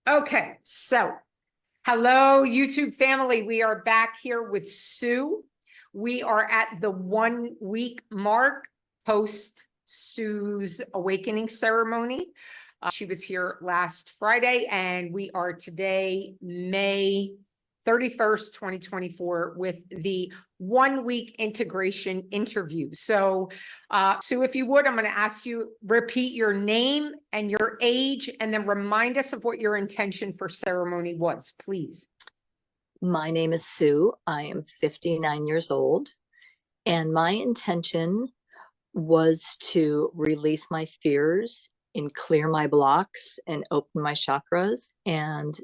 Okay, so hello, YouTube family. We are back here with Sue. We are at the 1 week mark post Sue's awakening ceremony. She was here last Friday, and we are today, May 31st, 2024, with the 1 week integration interview. So, Sue, if you would, I'm going to ask you repeat your name and your age, and then remind us of what your intention for ceremony was, please. My name is Sue. I am 59 years old, and my intention was to release my fears and clear my blocks and open my chakras and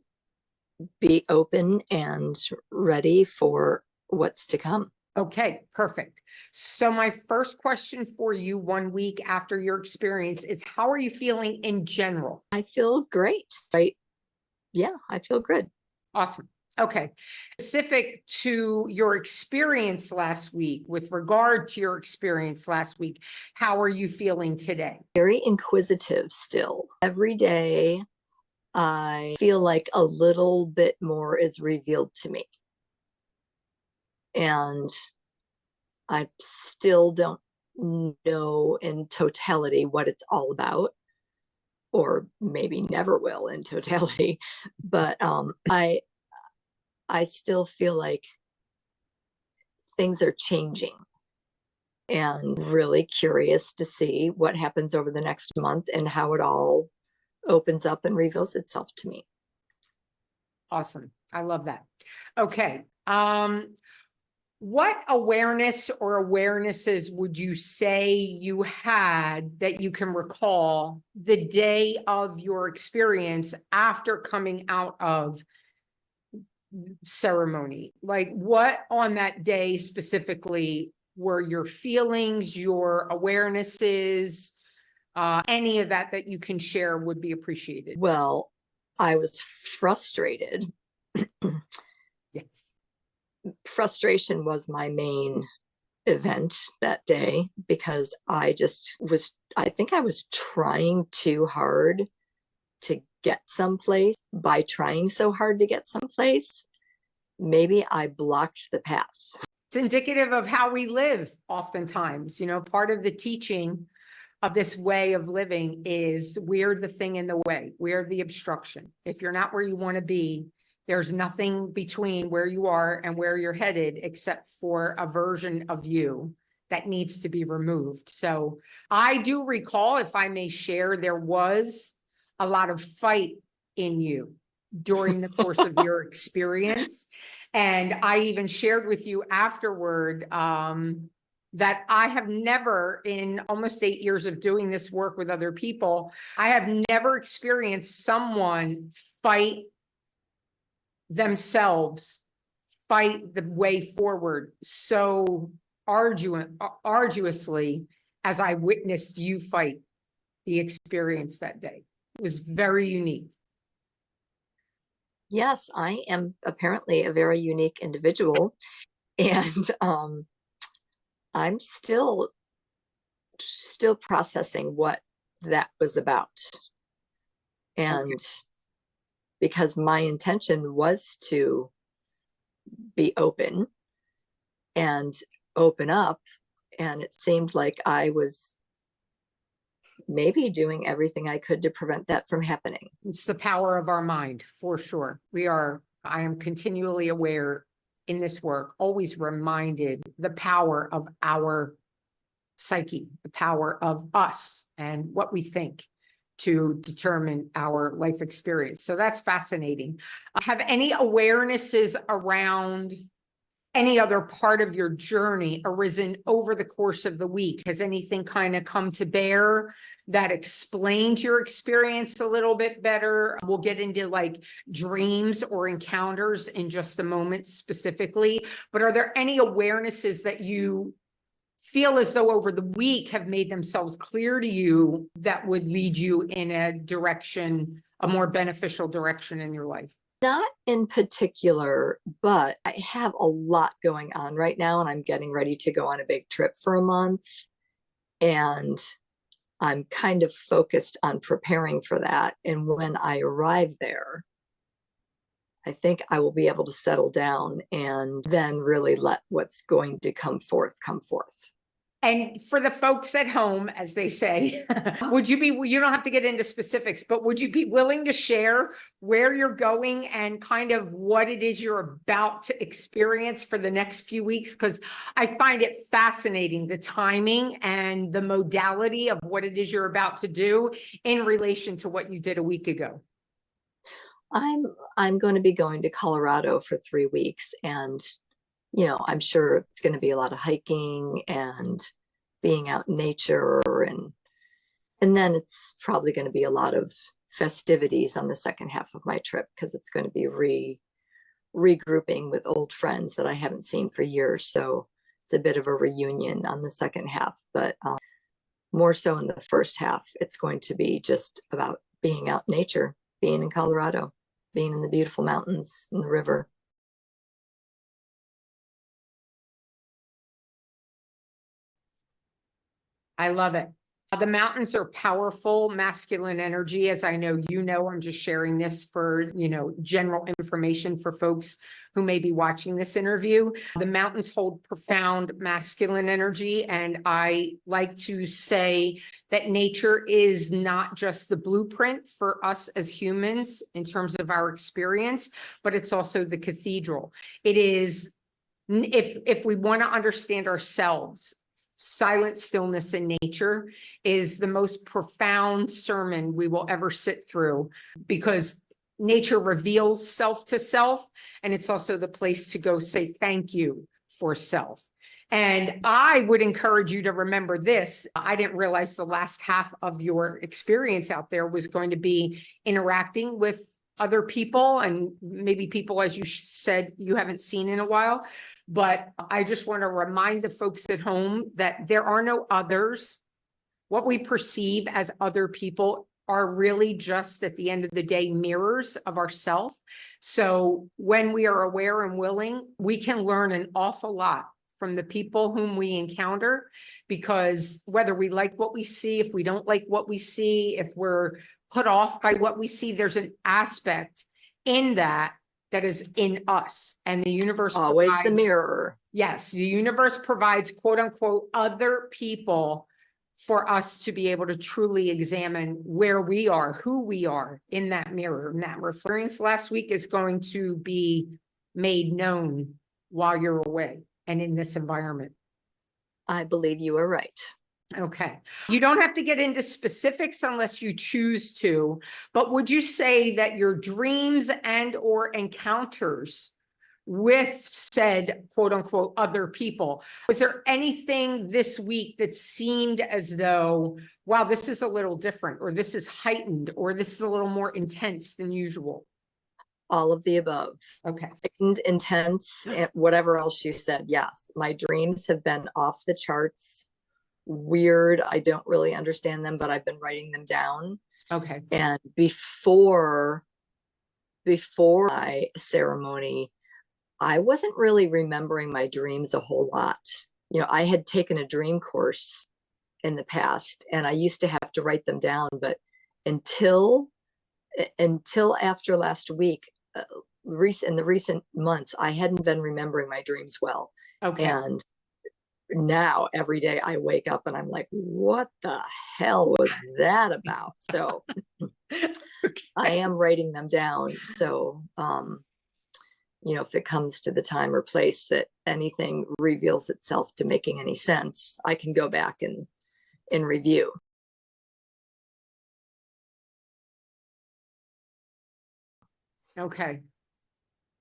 be open and ready for what's to come. Okay, perfect. So my first question for you 1 week after your experience is, how are you feeling in general? I feel great, right? Yeah, I feel good. Awesome. Okay. Specific to your experience last week, with regard to your experience last week, how are you feeling today? Very inquisitive still. Every day, I feel like a little bit more is revealed to me. And I still don't know in totality what it's all about, or maybe never will in totality. But I still feel like things are changing, and really curious to see what happens over the next month and how it all opens up and reveals itself to me. Awesome. I love that. Okay. What awareness or awarenesses would you say you had that you can recall the day of your experience after coming out of ceremony? Like, what on that day specifically were your feelings, your awarenesses, any of that you can share would be appreciated. Well, I was frustrated. Yes. Frustration was my main event that day, because I think I was trying too hard to get someplace. By trying so hard to get someplace, maybe I blocked the path. It's indicative of how we live oftentimes. Part of the teaching of this way of living is we're the thing in the way. We're the obstruction. If you're not where you want to be, there's nothing between where you are and where you're headed except for a version of you that needs to be removed. So I do recall, if I may share, there was a lot of fight in you during the course of your experience. And I even shared with you afterward that I have never, in almost 8 years of doing this work with other people, I have never experienced someone fight themselves, fight the way forward so arduously as I witnessed you fight the experience that day. It was very unique. Yes, I am apparently a very unique individual, and I'm still processing what that was about. And because my intention was to be open and open up, and it seemed like I was maybe doing everything I could to prevent that from happening. It's the power of our mind, for sure. I am continually aware in this work, always reminded the power of our psyche, the power of us and what we think to determine our life experience. So that's fascinating. Have any awarenesses around any other part of your journey arisen over the course of the week? Has anything kind of come to bear that explains your experience a little bit better? We'll get into like dreams or encounters in just a moment specifically, but are there any awarenesses that you feel as though over the week have made themselves clear to you that would lead you in a direction, a more beneficial direction in your life? Not in particular, but I have a lot going on right now, and I'm getting ready to go on a big trip for a month. And I'm kind of focused on preparing for that. And when I arrive there, I think I will be able to settle down and then really let what's going to come forth come forth. And for the folks at home, as they say, you don't have to get into specifics, but would you be willing to share where you're going and kind of what it is you're about to experience for the next few weeks? Because I find it fascinating, the timing and the modality of what it is you're about to do in relation to what you did a week ago. I'm going to be going to Colorado for 3 weeks, and I'm sure it's going to be a lot of hiking and being out in nature, and then it's probably going to be a lot of festivities on the second half of my trip, because it's going to be regrouping with old friends that I haven't seen for years. So it's a bit of a reunion on the second half, but more so in the first half, it's going to be just about being out in nature, being in Colorado, being in the beautiful mountains and the river. I love it. The mountains are powerful masculine energy, as I know you know. I'm just sharing this for, general information for folks who may be watching this interview. The mountains hold profound masculine energy, and I like to say that nature is not just the blueprint for us as humans in terms of our experience, but it's also the cathedral. It is, if we want to understand ourselves, silent stillness in nature is the most profound sermon we will ever sit through, because nature reveals self to self, and it's also the place to go say thank you for self. And I would encourage you to remember this. I didn't realize the last half of your experience out there was going to be interacting with other people, and maybe people, as you said, you haven't seen in a while. But I just want to remind the folks at home that there are no others. What we perceive as other people are really just, at the end of the day, mirrors of ourselves. So when we are aware and willing, we can learn an awful lot from the people whom we encounter, because whether we like what we see, if we don't like what we see, if we're put off by what we see, there's an aspect in that is in us, and the universe Always provides, the mirror. Yes, the universe provides, quote unquote, other people for us to be able to truly examine where we are, who we are in that mirror. And that reference last week is going to be made known while you're away and in this environment. I believe you are right. Okay. You don't have to get into specifics unless you choose to, but would you say that your dreams and or encounters with said quote unquote other people, was there anything this week that seemed as though, wow, this is a little different, or this is heightened, or this is a little more intense than usual? All of the above. Okay. Heightened, intense, and whatever else you said. Yes, my dreams have been off the charts, weird. I don't really understand them, but I've been writing them down. Okay. And before my ceremony, I wasn't really remembering my dreams a whole lot. I had taken a dream course in the past, and I used to have to write them down, but until after last week, in the recent months, I hadn't been remembering my dreams well. Okay. And now every day I wake up and I'm like, what the hell was that about? So I am writing them down. So, if it comes to the time or place that anything reveals itself to making any sense, I can go back and review. Okay.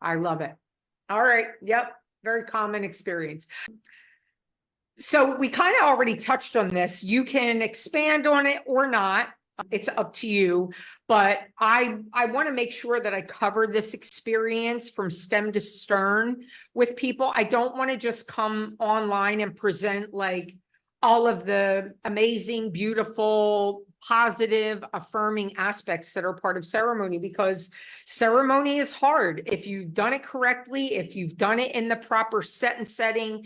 I love it. All right. Yep. Very common experience. So we kind of already touched on this. You can expand on it or not. It's up to you. But I want to make sure that I cover this experience from stem to stern with people. I don't want to just come online and present like all of the amazing, beautiful, positive, affirming aspects that are part of ceremony, because ceremony is hard. If you've done it correctly, if you've done it in the proper set and setting,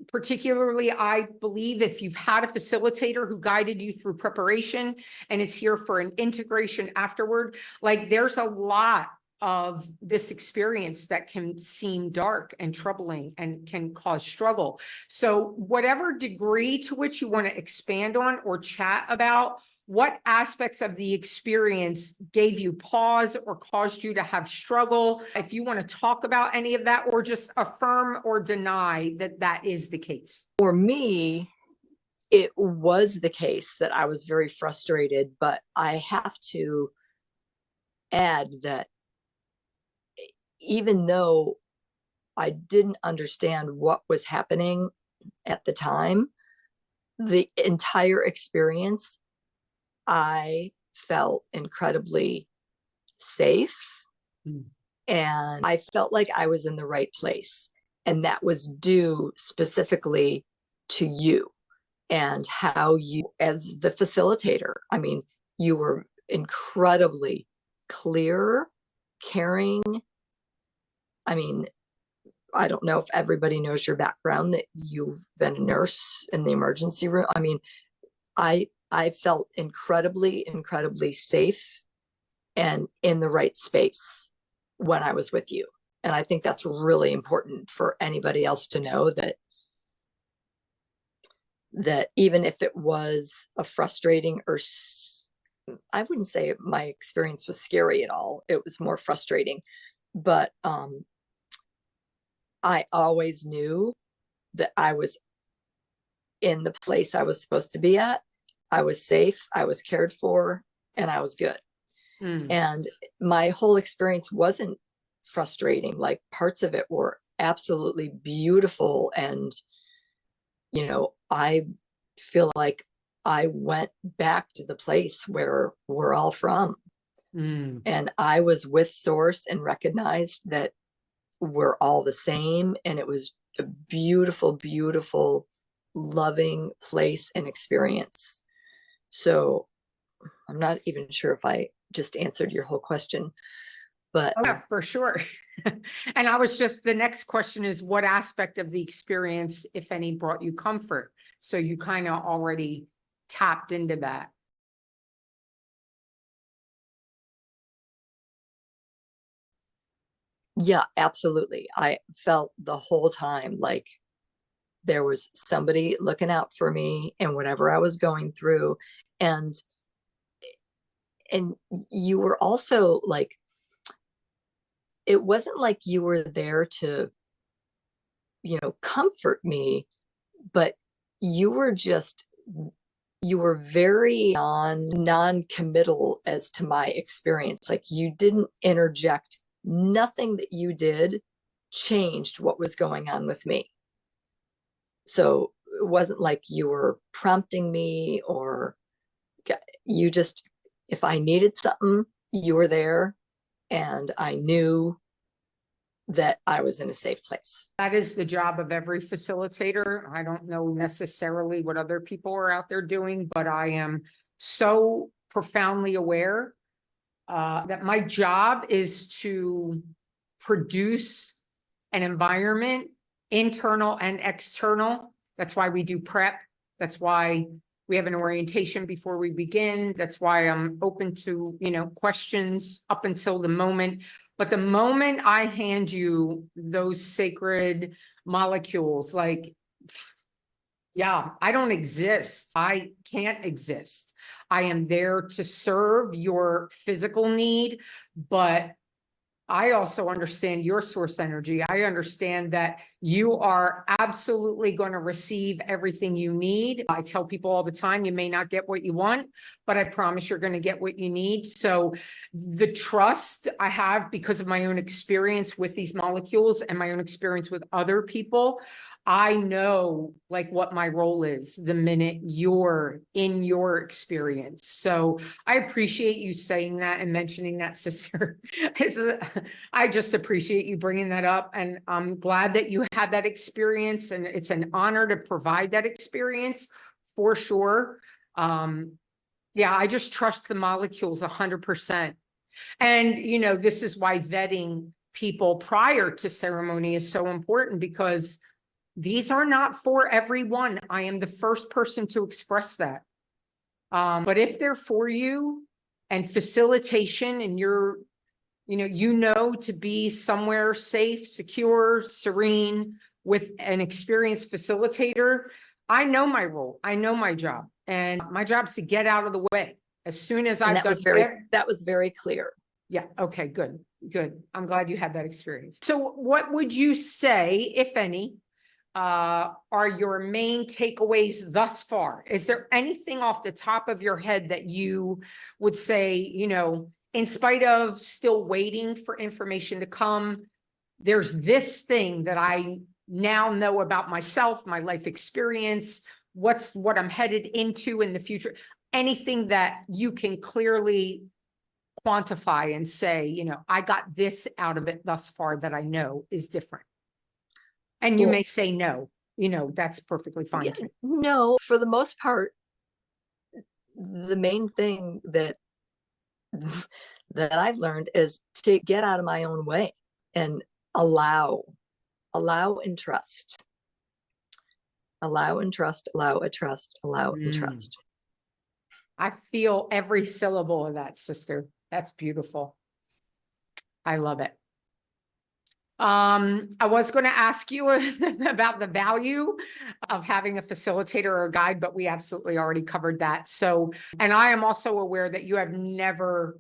particularly, I believe if you've had a facilitator who guided you through preparation and is here for an integration afterward, like there's a lot of this experience that can seem dark and troubling and can cause struggle. So whatever degree to which you want to expand on or chat about, what aspects of the experience gave you pause or caused you to have struggle? If you want to talk about any of that, or just affirm or deny that that is the case. For me, it was the case that I was very frustrated, but I have to add that even though I didn't understand what was happening at the time, the entire experience, I felt incredibly safe. And I felt like I was in the right place. And that was due specifically to you and how you, as the facilitator, I mean, you were incredibly clear, caring. I mean, I don't know if everybody knows your background, that you've been a nurse in the emergency room. I mean, I felt incredibly, incredibly safe and in the right space when I was with you. And I think that's really important for anybody else to know, that even if it was a frustrating, or I wouldn't say my experience was scary at all, it was more frustrating, but I always knew that I was in the place I was supposed to be at. I was safe, I was cared for, and I was good. And my whole experience wasn't frustrating. Like, parts of it were absolutely beautiful. And, you know, I feel like I went back to the place where we're all from. And I was with Source and recognized that we're all the same. And it was a beautiful, beautiful, loving place and experience. So I'm not even sure if I just answered your whole question, but yeah, for sure. And I was just, the next question is, what aspect of the experience, if any, brought you comfort? So you kind of already tapped into that. yeah, absolutely. I felt the whole time like there was somebody looking out for me and whatever I was going through. And you were also like, it wasn't like you were there to, you know, comfort me, but you were just, you were very non-committal as to my experience. Like, you didn't interject. Nothing that you did changed what was going on with me. So it wasn't like you were prompting me, or you just, if I needed something, you were there, and I knew that I was in a safe place. That is the job of every facilitator. I don't know necessarily what other people are out there doing, but I am so profoundly aware that my job is to produce an environment, internal and external. That's why we do prep. That's why we have an orientation before we begin. That's why I'm open to, you know, questions up until the moment. But the moment I hand you those sacred molecules, like, yeah, I don't exist. I can't exist. I am there to serve your physical need, but I also understand your source energy. I understand that you are absolutely going to receive everything you need. I tell people all the time, you may not get what you want, but I promise you're going to get what you need. So the trust I have, because of my own experience with these molecules and my own experience with other people, I know like what my role is the minute you're in your experience. So I appreciate you saying that and mentioning that, sister. I just appreciate you bringing that up. And I'm glad that you had that experience. And it's an honor to provide that experience for sure. Yeah, I just trust the molecules 100%. And, you know, this is why vetting people prior to ceremony is so important, because these are not for everyone. I am the first person to express that. But if they're for you, and facilitation and you're, to be somewhere safe, secure, serene with an experienced facilitator. I know my role. I know my job, and my job is to get out of the way as soon as I've done. That was very clear. Yeah. Okay, good. Good. I'm glad you had that experience. So what would you say, if any, are your main takeaways thus far? Is there anything off the top of your head that you would say, in spite of still waiting for information to come, there's this thing that I now know about myself, my life experience, what I'm headed into in the future, anything that you can clearly quantify and say, I got this out of it thus far that I know is different. And you may say no, that's perfectly fine. Yeah, no, for the most part, the main thing that I've learned is to get out of my own way and allow and trust. Allow and trust, allow and trust, allow and trust. I feel every syllable of that, sister. That's beautiful. I love it. I was going to ask you about the value of having a facilitator or a guide, but we absolutely already covered that. So, and I am also aware that you have never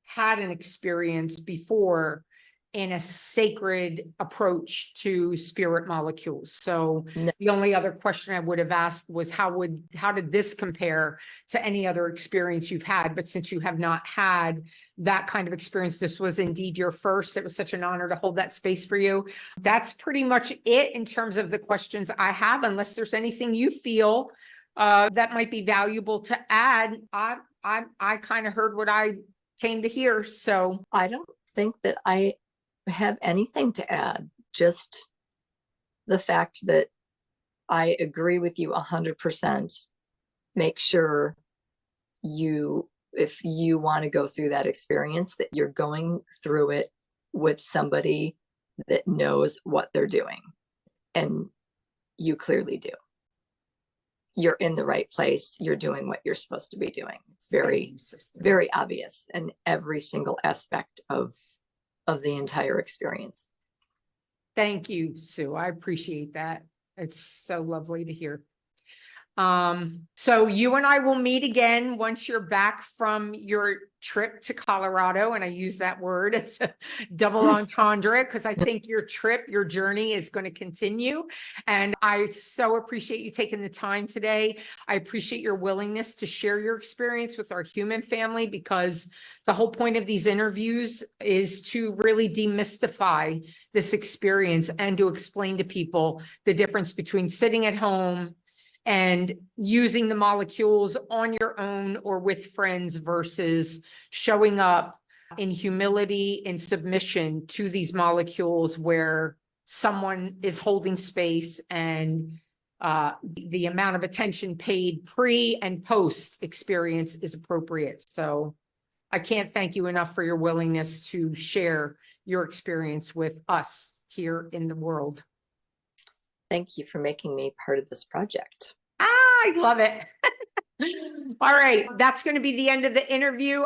had an experience before in a sacred approach to spirit molecules. So No. The only other question I would have asked was how did this compare to any other experience you've had? But since you have not had that kind of experience, this was indeed your first. It was such an honor to hold that space for you. That's pretty much it in terms of the questions I have, unless there's anything you feel that might be valuable to add. I kind of heard what I came to hear. So I don't think that I have anything to add, just the fact that I agree with you 100%. Make sure if you want to go through that experience, that you're going through it with somebody that knows what they're doing. And you clearly do. You're in the right place. You're doing what you're supposed to be doing. It's very, very obvious in every single aspect of the entire experience. Thank you, Sue. I appreciate that. It's so lovely to hear. So you and I will meet again once you're back from your trip to Colorado. And I use that word as a double entendre because I think your journey is going to continue. And I so appreciate you taking the time today. I appreciate your willingness to share your experience with our human family, because the whole point of these interviews is to really demystify this experience and to explain to people the difference between sitting at home and using the molecules on your own or with friends versus showing up in humility and submission to these molecules where someone is holding space and the amount of attention paid pre and post experience is appropriate. So I can't thank you enough for your willingness to share your experience with us here in the world. Thank you for making me part of this project. I love it. All right. That's going to be the end of the interview.